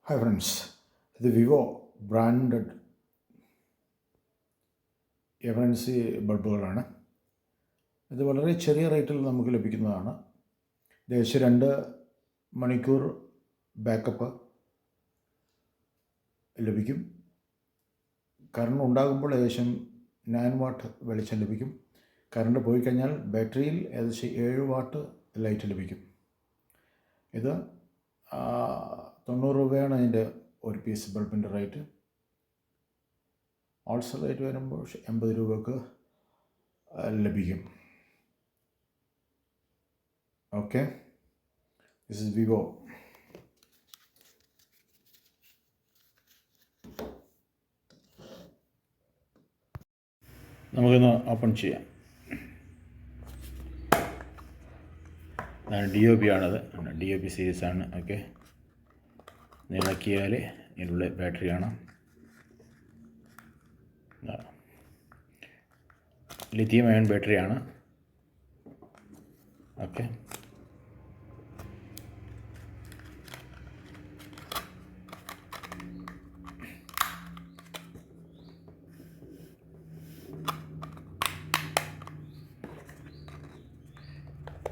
Hi friends, ഇത് Vivo branded emergency ബൾബുകളാണ്. ഇത് വളരെ ചെറിയ റേറ്റിൽ നമുക്ക് ലഭിക്കുന്നതാണ്. ഏകദേശം 2 മണിക്കൂർ ബാക്കപ്പ് ലഭിക്കും. കറണ്ട് ഉണ്ടാകുമ്പോൾ ഏകദേശം 9 വാട്ട് വെളിച്ചം ലഭിക്കും. കറണ്ട് പോയി കഴിഞ്ഞാൽ ബാറ്ററിയിൽ ഏകദേശം 7 വാട്ട് ലൈറ്റ് ലഭിക്കും. ഇത് 90 രൂപയാണ് അതിൻ്റെ ഒരു പീസ് ബൾബിൻ്റെ റേറ്റ്. ഹോൾസെയിൽ റേറ്റ് വരുമ്പോൾ 80 രൂപക്ക് ലഭിക്കും. Okay, this is Vivo. നമുക്കിന്ന് ഓപ്പൺ ചെയ്യാം. DOP ആണത്, DOP സീരീസാണ്. ഓക്കെ, ഇളക്കിയാൽ ഇതിലുള്ള ബാറ്ററി കാണാം. ലിഥിയം അയൺ ബാറ്ററിയാണ്. ഓക്കെ,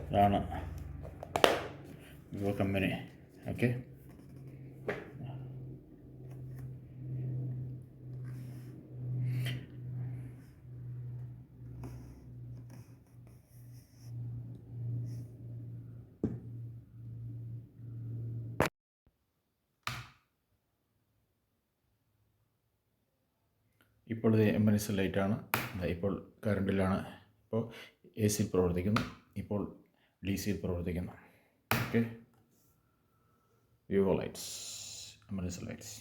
ഇതാണ് വിവോ കമ്പനി. ഓക്കെ, ഇപ്പോൾ ഇത് എമർജൻസി ലൈറ്റാണ്. ഇപ്പോൾ കറണ്ടിലാണ്. ഇപ്പോൾ AC പ്രവർത്തിക്കുന്നു. ഇപ്പോൾ DC പ്രവർത്തിക്കുന്നു. Okay, Vivo lights, emergency lights.